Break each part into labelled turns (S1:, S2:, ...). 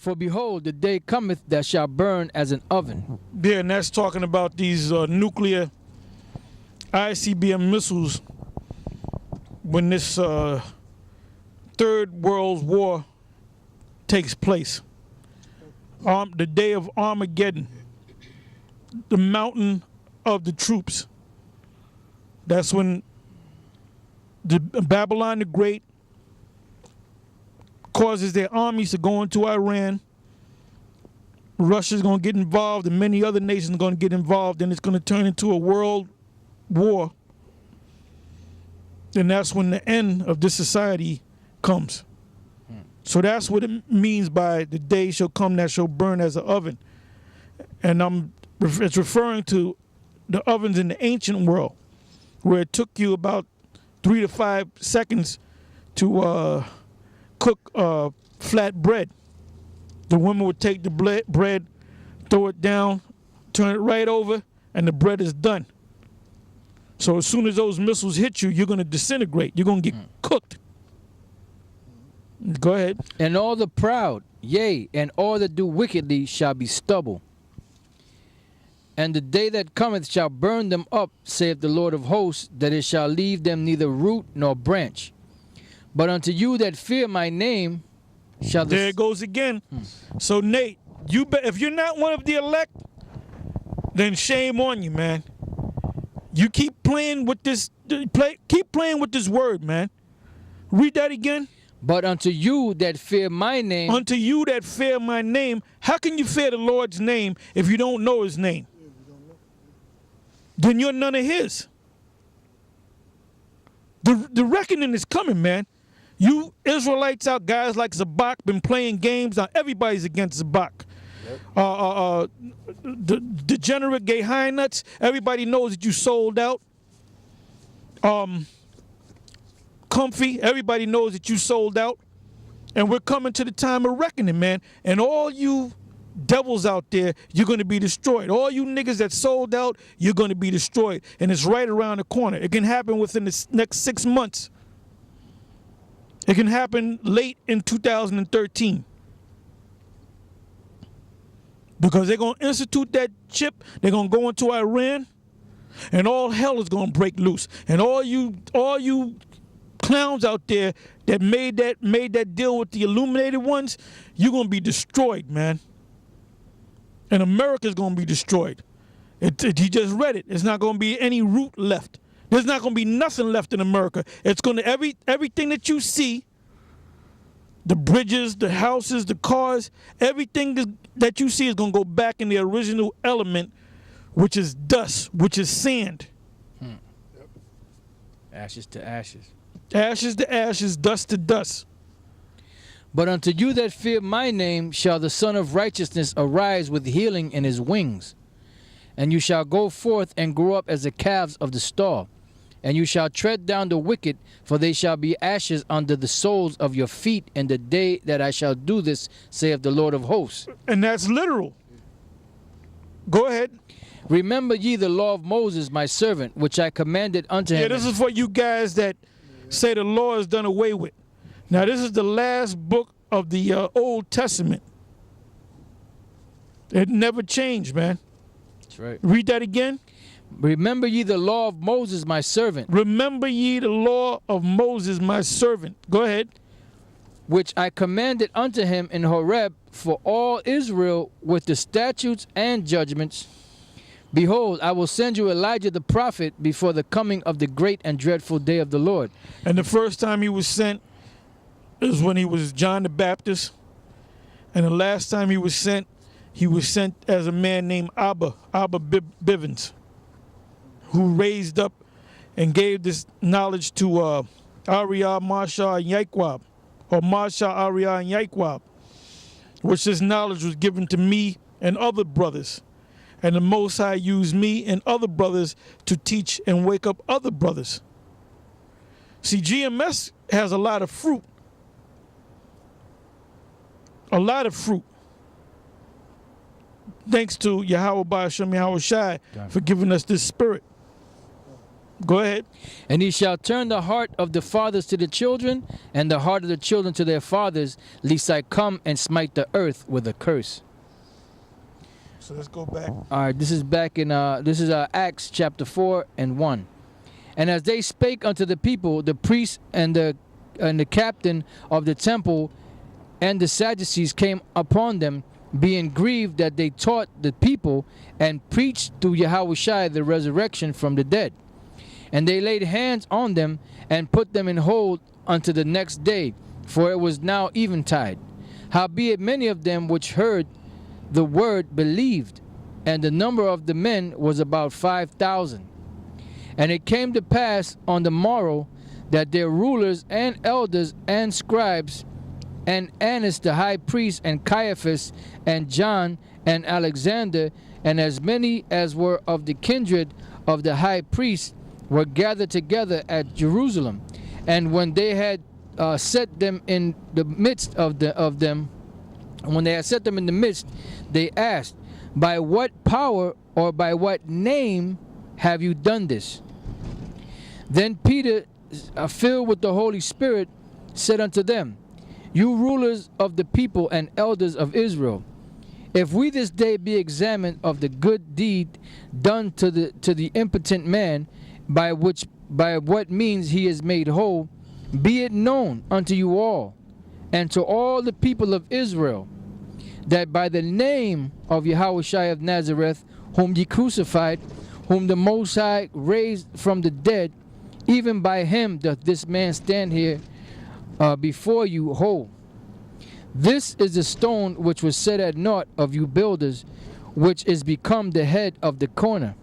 S1: For behold, the day cometh that shall burn as an oven.
S2: Yeah, and that's talking about these nuclear ICBM missiles when this Third World War takes place. The day of Armageddon, the mountain of the troops. That's when the Babylon the Great causes their armies to go into Iran. Russia's going to get involved, and many other nations are going to get involved, and it's going to turn into a world war. And that's when the end of this society comes. So that's what it means by the day shall come that shall burn as an oven. And it's referring to the ovens in the ancient world, where it took you about 3 to 5 seconds to cook flat bread. The woman would take the bread, throw it down, turn it right over, and the bread is done. So as soon as those missiles hit you, you're going to disintegrate. You're going to get cooked. Go ahead.
S1: And all the proud, yea, and all that do wickedly shall be stubble. And the day that cometh shall burn them up, saith the Lord of hosts, that it shall leave them neither root nor branch. But unto you that fear my name shall
S2: There it goes again. So Nate, if you're not one of the elect, then shame on you, man. You keep playing with this. Keep playing with this word, man. Read that again.
S1: But unto you that fear my name.
S2: Unto you that fear my name. How can you fear the Lord's name if you don't know his name? Then you're none of his. The reckoning is coming, man. You Israelites out, guys like Zabak, been playing games. Now everybody's against Zabak. The degenerate gay high nuts, everybody knows that you sold out. Comfy, everybody knows that you sold out. And we're coming to the time of reckoning, man. And all you devils out there, you're going to be destroyed. All you niggas that sold out, you're going to be destroyed. And it's right around the corner. It can happen within the next 6 months. It can happen late in 2013. Because they're going to institute that chip. They're going to go into Iran. And all hell is going to break loose. And all you clowns out there that made that deal with the illuminated ones, you're going to be destroyed, man. And America's going to be destroyed. You just read it. There's not going to be any root left. There's not going to be nothing left in America. It's going to everything that you see, the bridges, the houses, the cars, everything that you see is going to go back in the original element, which is dust, which is sand.
S1: Ashes to ashes.
S2: Ashes to ashes, dust to dust.
S1: But unto you that fear my name shall the Son of Righteousness arise with healing in his wings. And you shall go forth and grow up as the calves of the stall. And you shall tread down the wicked, for they shall be ashes under the soles of your feet in the day that I shall do this, saith the Lord of hosts.
S2: And that's literal. Go ahead.
S1: Remember ye the law of Moses, my servant, which I commanded unto him.
S2: Yeah, this is for you guys that say the law is done away with. Now, this is the last book of the Old Testament. It never changed, man.
S1: That's right.
S2: Read that again.
S1: Remember ye the law of Moses, my servant.
S2: Remember ye the law of Moses, my servant. Go ahead.
S1: Which I commanded unto him in Horeb for all Israel with the statutes and judgments. Behold, I will send you Elijah the prophet before the coming of the great and dreadful day of the Lord.
S2: And the first time he was sent is when he was John the Baptist. And the last time he was sent as a man named Abba Bivens, who raised up and gave this knowledge to Arya, Marsha, and Yaikwab, or Marsha, Arya, and Yaikwab, which this knowledge was given to me and other brothers. And the Most High used me and other brothers to teach and wake up other brothers. See, GMS has a lot of fruit. A lot of fruit. Thanks to Yahweh Ba'ashem Yahweh Shai for giving us this spirit. Go ahead.
S1: And he shall turn the heart of the fathers to the children, and the heart of the children to their fathers, lest I come and smite the earth with a curse.
S2: So let's go back.
S1: All right, this is back in Acts chapter 4 and 1. And as they spake unto the people, the priests and the captain of the temple and the Sadducees came upon them, being grieved that they taught the people and preached through Yahushua the resurrection from the dead. And they laid hands on them and put them in hold unto the next day, for it was now eventide. Howbeit many of them which heard the word believed, and the number of the men was about 5,000. And it came to pass on the morrow that their rulers and elders and scribes, and Annas the high priest, and Caiaphas, and John, and Alexander, and as many as were of the kindred of the high priest, were gathered together at Jerusalem. And when they had set them in the midst of them, when they had set them in the midst, they asked, by what power or by what name have you done this? Then Peter, filled with the Holy Spirit, said unto them, you rulers of the people and elders of Israel, if we this day be examined of the good deed done to the impotent man, by what means he is made whole, be it known unto you all, and to all the people of Israel, that by the name of Yahushua of Nazareth, whom ye crucified, whom the Most High raised from the dead, even by him doth this man stand here before you whole. This is the stone which was set at naught of you builders, which is become the head of the corner.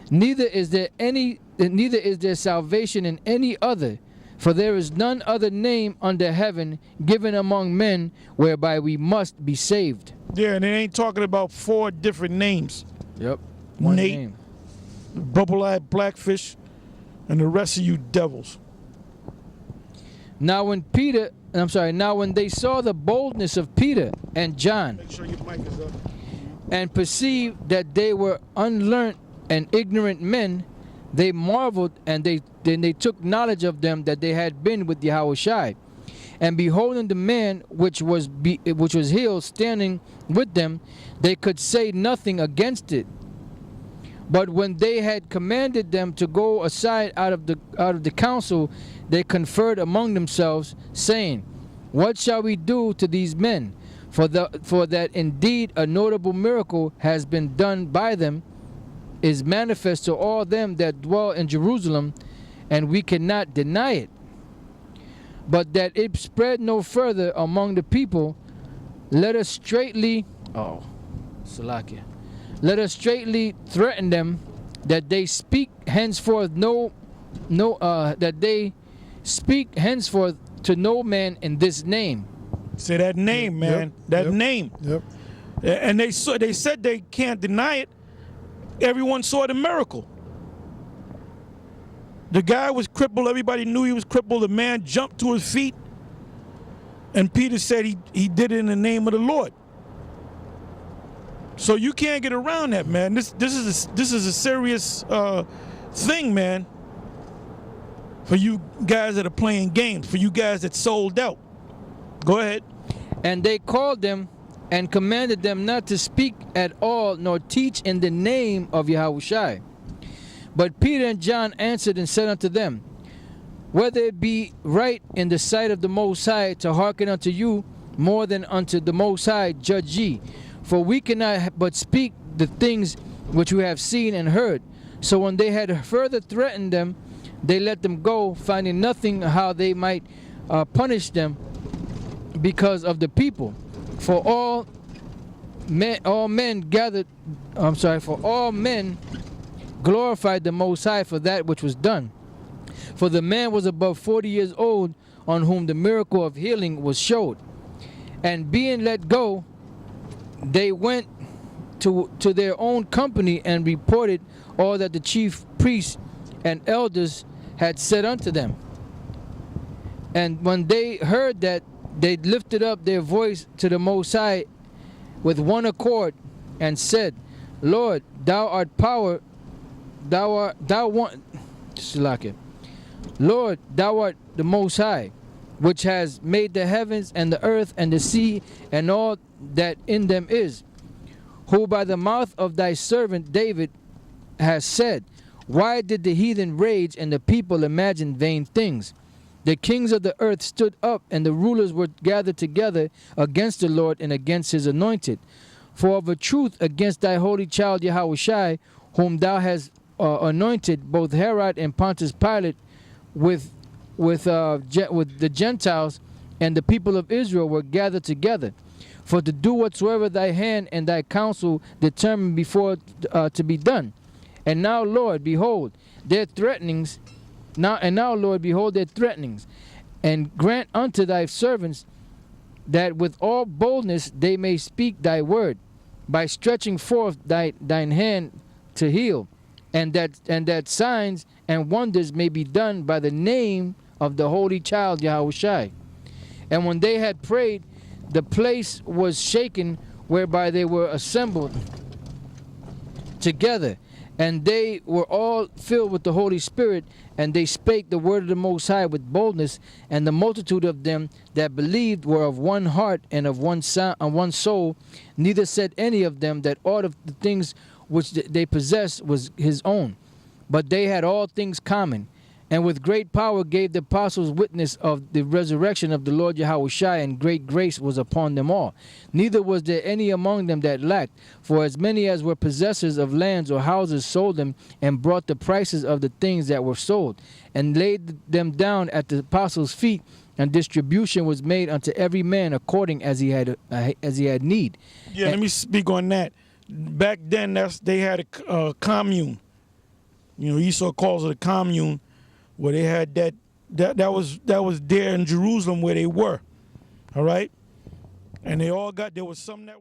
S1: Neither is there salvation in any other, for there is none other name under heaven given among men whereby we must be saved.
S2: Yeah, and it ain't talking about 4 different names.
S1: Yep. One
S2: Nate,
S1: name.
S2: Bubble-eyed Blackfish, and the rest of you devils.
S1: Now when they saw the boldness of Peter and John,
S2: Make sure your mic is up.
S1: and perceived that they were unlearned and ignorant men, they marveled, and they took knowledge of them that they had been with Yahushua. And beholding the man which was healed standing with them, they could say nothing against it. But when they had commanded them to go aside out of the council, they conferred among themselves, saying, what shall we do to these men? For that indeed a notable miracle has been done by them, is manifest to all them that dwell in Jerusalem, and we cannot deny it. But that it spread no further among the people, let us straightly threaten them that they speak henceforth to no man in this name.
S2: Say that name, man. Name.
S3: Yep.
S2: And they said they can't deny it. Everyone saw the miracle. The guy was crippled. Everybody knew he was crippled. The man jumped to his feet. And Peter said he did it in the name of the Lord. So you can't get around that, man. This is a serious thing, man. For you guys that are playing games, for you guys that sold out. Go ahead.
S1: And they called them and commanded them not to speak at all, nor teach in the name of Yahushua. But Peter and John answered and said unto them, whether it be right in the sight of the Most High to hearken unto you more than unto the Most High, judge ye. For we cannot but speak the things which we have seen and heard. So when they had further threatened them, they let them go, finding nothing how they might punish them because of the people. For all men glorified the Most High for that which was done. For the man was above 40 years old, on whom the miracle of healing was showed. And being let go, they went to their own company and reported all that the chief priests and elders had said unto them. And when they heard that, they lifted up their voice to the Most High with one accord, and said, Lord, thou art power, thou Shalakia. Lord, thou art the Most High, which has made the heavens and the earth and the sea and all that in them is, who by the mouth of thy servant David has said, why did the heathen rage and the people imagine vain things? The kings of the earth stood up, and the rulers were gathered together against the Lord and against his anointed. For of a truth against thy holy child Yahushai, whom thou hast anointed, both Herod and Pontius Pilate with the Gentiles and the people of Israel were gathered together, for to do whatsoever thy hand and thy counsel determined before to be done. And now, Lord, behold their threatenings. Now, Lord, behold their threatenings, and grant unto thy servants that with all boldness they may speak thy word, by stretching forth thine hand to heal, and that signs and wonders may be done by the name of the holy child Yahushai. And when they had prayed, the place was shaken whereby they were assembled together, and they were all filled with the Holy Spirit, and they spake the word of the Most High with boldness. And the multitude of them that believed were of one heart and of one soul. Neither said any of them that aught of the things which they possessed was his own, but they had all things common. And with great power gave the apostles witness of the resurrection of the Lord Yahushua, and great grace was upon them all. Neither was there any among them that lacked, for as many as were possessors of lands or houses sold them, and brought the prices of the things that were sold, and laid them down at the apostles' feet, and distribution was made unto every man according as he had need.
S2: Yeah, let me speak on that. Back then, they had a commune. You know, Esau calls it a commune, where they had that was there in Jerusalem where they were, all right, and there was some that